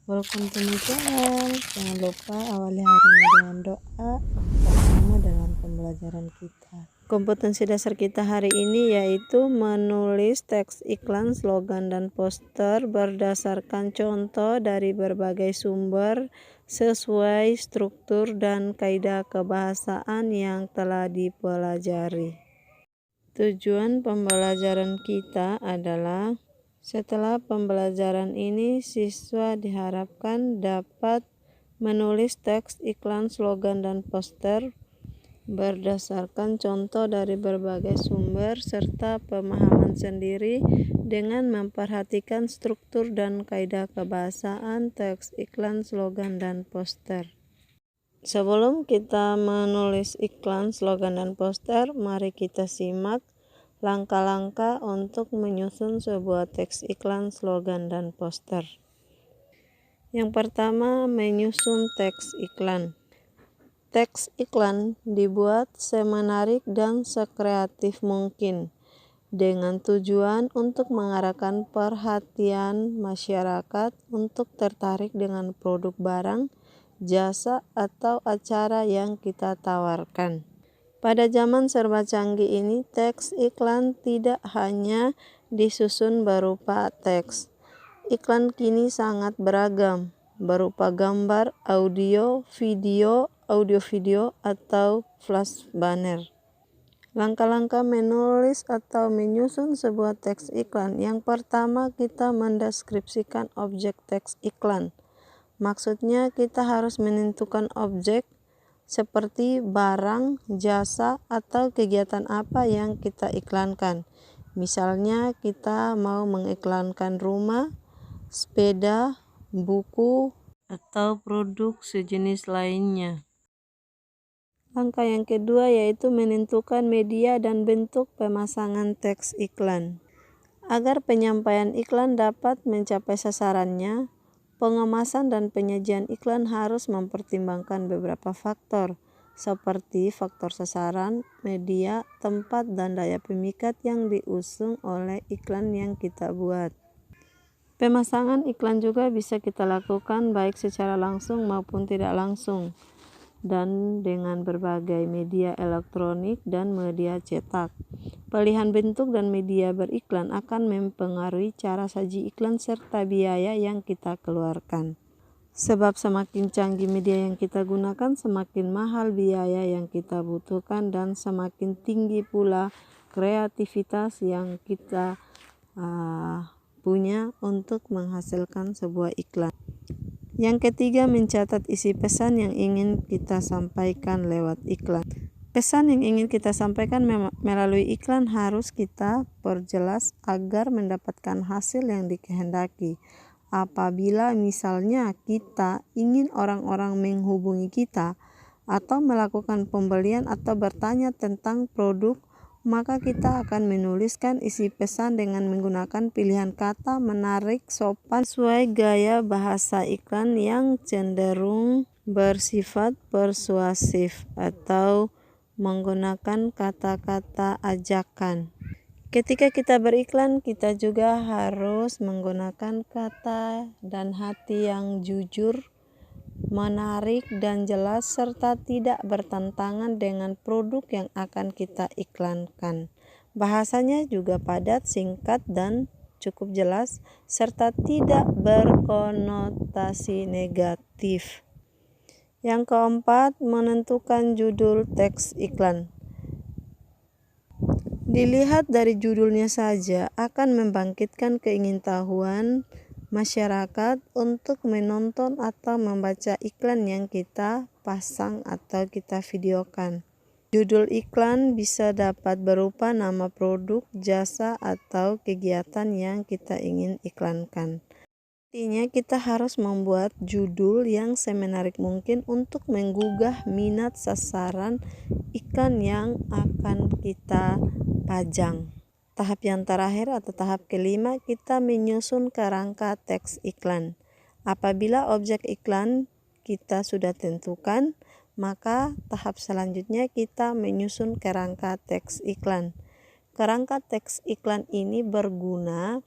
Welcome to my channel. Jangan lupa awali hari dengan doa pertama dalam pembelajaran kita. Kompetensi dasar kita hari ini yaitu menulis teks iklan, slogan, dan poster berdasarkan contoh dari berbagai sumber sesuai struktur dan kaidah kebahasaan yang telah dipelajari. Tujuan pembelajaran kita adalah setelah pembelajaran ini, siswa diharapkan dapat menulis teks iklan, slogan, dan poster berdasarkan contoh dari berbagai sumber serta pemahaman sendiri dengan memperhatikan struktur dan kaidah kebahasaan teks iklan, slogan, dan poster. Sebelum kita menulis iklan, slogan, dan poster, mari kita simak langkah-langkah untuk menyusun sebuah teks iklan, slogan, dan poster. Yang pertama, menyusun teks iklan. Teks iklan dibuat semenarik dan sekreatif mungkin dengan tujuan untuk mengarahkan perhatian masyarakat untuk tertarik dengan produk barang, jasa, atau acara yang kita tawarkan. Pada zaman serba canggih ini, teks iklan tidak hanya disusun berupa teks. Iklan kini sangat beragam, berupa gambar, audio, video, atau flash banner. Langkah-langkah menulis atau menyusun sebuah teks iklan. Yang pertama, kita mendeskripsikan objek teks iklan. Maksudnya kita harus menentukan objek seperti barang, jasa, atau kegiatan apa yang kita iklankan. Misalnya kita mau mengiklankan rumah, sepeda, buku, atau produk sejenis lainnya. Langkah yang kedua yaitu menentukan media dan bentuk pemasangan teks iklan. Agar penyampaian iklan dapat mencapai sasarannya, pengemasan dan penyajian iklan harus mempertimbangkan beberapa faktor, seperti faktor sasaran, media, tempat, dan daya pemikat yang diusung oleh iklan yang kita buat. Pemasangan iklan juga bisa kita lakukan baik secara langsung maupun tidak langsung, dan dengan berbagai media elektronik dan media cetak. Pilihan bentuk dan media beriklan akan mempengaruhi cara saji iklan serta biaya yang kita keluarkan. Sebab semakin canggih media yang kita gunakan, semakin mahal biaya yang kita butuhkan dan semakin tinggi pula kreativitas yang kita punya untuk menghasilkan sebuah iklan. Yang ketiga, mencatat isi pesan yang ingin kita sampaikan lewat iklan. Pesan yang ingin kita sampaikan melalui iklan harus kita perjelas agar mendapatkan hasil yang dikehendaki. Apabila misalnya kita ingin orang-orang menghubungi kita atau melakukan pembelian atau bertanya tentang produk, maka kita akan menuliskan isi pesan dengan menggunakan pilihan kata menarik, sopan, sesuai gaya bahasa iklan yang cenderung bersifat persuasif atau menggunakan kata-kata ajakan. Ketika kita beriklan, kita juga harus menggunakan kata dan hati yang jujur, menarik, dan jelas, serta tidak bertentangan dengan produk yang akan kita iklankan. Bahasanya juga padat, singkat, dan cukup jelas, serta tidak berkonotasi negatif. Yang keempat, menentukan judul teks iklan. Dilihat dari judulnya saja akan membangkitkan keingintahuan masyarakat untuk menonton atau membaca iklan yang kita pasang atau kita videokan. Judul iklan bisa dapat berupa nama produk, jasa, atau kegiatan yang kita ingin iklankan. Artinya kita harus membuat judul yang semenarik mungkin untuk menggugah minat sasaran iklan yang akan kita pajang. Tahap yang terakhir atau tahap kelima, kita menyusun kerangka teks iklan. Apabila objek iklan kita sudah tentukan, maka tahap selanjutnya kita menyusun kerangka teks iklan. Kerangka teks iklan ini berguna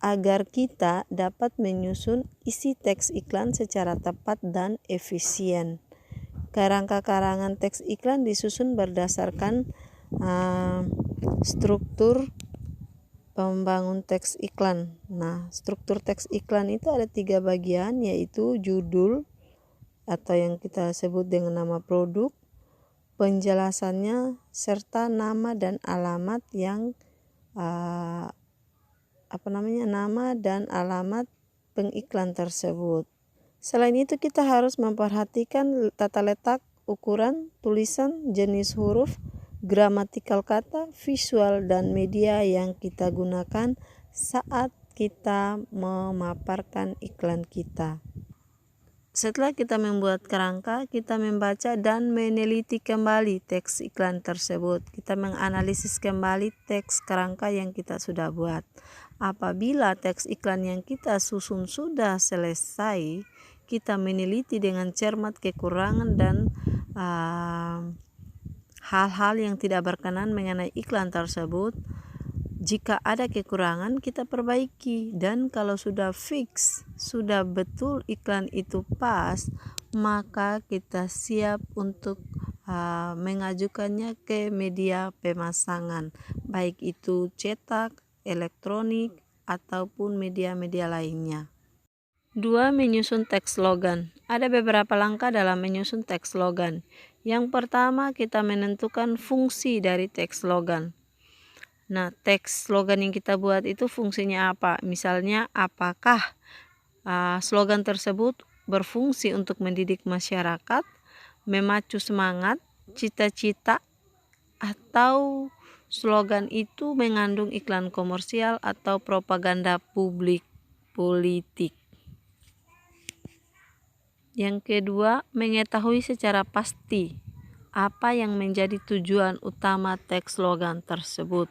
agar kita dapat menyusun isi teks iklan secara tepat dan efisien. Kerangka karangan teks iklan disusun berdasarkan struktur pembangun teks iklan. Nah, struktur teks iklan itu ada 3 bagian, yaitu judul atau yang kita sebut dengan nama produk, penjelasannya, serta nama dan alamat yang nama dan alamat pengiklan tersebut. Selain itu kita harus memperhatikan tata letak, ukuran, tulisan, jenis huruf, gramatikal kata, visual, dan media yang kita gunakan saat kita memaparkan iklan kita. Setelah kita membuat kerangka, kita membaca dan meneliti kembali teks iklan tersebut. Kita menganalisis kembali teks kerangka yang kita sudah buat. Apabila teks iklan yang kita susun sudah selesai, kita meneliti dengan cermat kekurangan dan hal-hal yang tidak berkenan mengenai iklan tersebut. Jika ada kekurangan, kita perbaiki, dan kalau sudah fix, sudah betul iklan itu pas, maka kita siap untuk mengajukannya ke media pemasangan, baik itu cetak, elektronik, ataupun media-media lainnya. 2. Menyusun teks slogan. Ada beberapa langkah dalam menyusun teks slogan. Yang pertama, kita menentukan fungsi dari teks slogan. Nah, teks slogan yang kita buat itu fungsinya apa? Misalnya, apakah slogan tersebut berfungsi untuk mendidik masyarakat, memacu semangat, cita-cita, atau slogan itu mengandung iklan komersial atau propaganda publik politik. Yang kedua, mengetahui secara pasti apa yang menjadi tujuan utama teks slogan tersebut.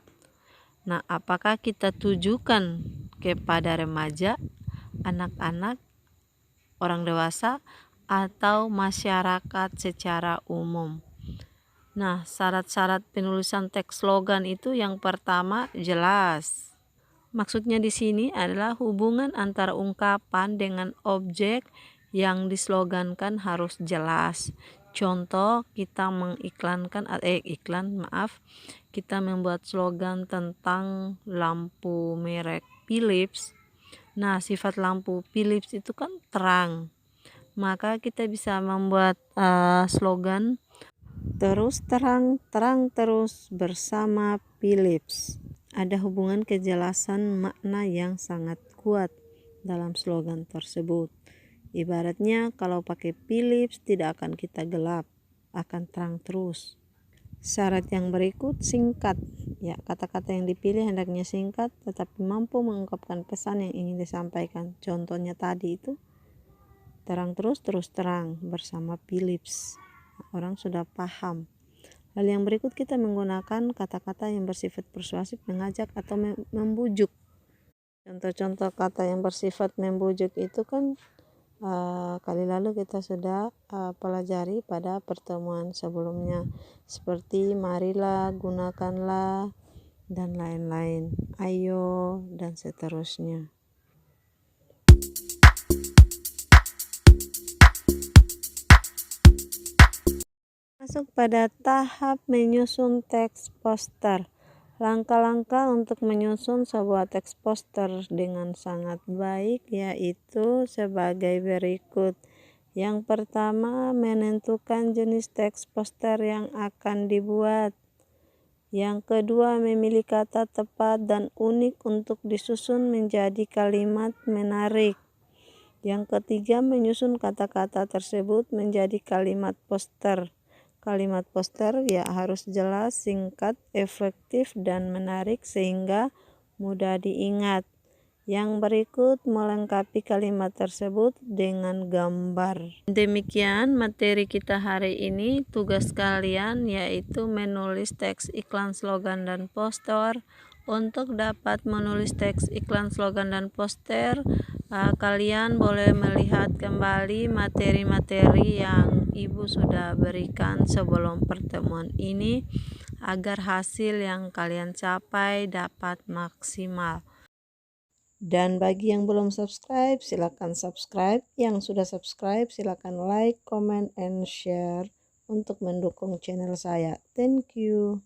Nah, apakah kita tujukan kepada remaja, anak-anak, orang dewasa, atau masyarakat secara umum? Nah, syarat-syarat penulisan teks slogan itu yang pertama jelas. Maksudnya di sini adalah hubungan antara ungkapan dengan objek yang dislogankan harus jelas. Contoh, kita kita membuat slogan tentang lampu merek Philips. Nah, sifat lampu Philips itu kan terang. Maka kita bisa membuat slogan terus terang, terang terus bersama Philips. Ada hubungan kejelasan makna yang sangat kuat dalam slogan tersebut. Ibaratnya kalau pakai Philips tidak akan kita gelap, akan terang terus. Syarat yang berikut singkat. Ya, kata-kata yang dipilih hendaknya singkat tetapi mampu mengungkapkan pesan yang ingin disampaikan. Contohnya tadi itu terang terus terang bersama Philips. Orang sudah paham. Lalu yang berikut kita menggunakan kata-kata yang bersifat persuasif, mengajak atau membujuk. Contoh-contoh kata yang bersifat membujuk itu kan kali lalu kita sudah pelajari pada pertemuan sebelumnya, seperti marilah, gunakanlah, dan lain-lain, ayo, dan seterusnya. Masuk pada tahap menyusun teks poster. Langkah-langkah untuk menyusun sebuah teks poster dengan sangat baik yaitu sebagai berikut. Yang pertama, menentukan jenis teks poster yang akan dibuat. Yang kedua, memilih kata tepat dan unik untuk disusun menjadi kalimat menarik. Yang ketiga, menyusun kata-kata tersebut menjadi kalimat poster. Kalimat poster harus jelas, singkat, efektif, dan menarik sehingga mudah diingat. Yang berikut melengkapi kalimat tersebut dengan gambar. Demikian materi kita hari ini. Tugas kalian yaitu menulis teks iklan, slogan, dan poster. Untuk dapat menulis teks iklan, slogan, dan poster, kalian boleh melihat kembali materi-materi yang Ibu sudah berikan sebelum pertemuan ini agar hasil yang kalian capai dapat maksimal. Dan bagi yang belum subscribe, silakan subscribe. Yang sudah subscribe, silakan like, comment, and share untuk mendukung channel saya. Thank you.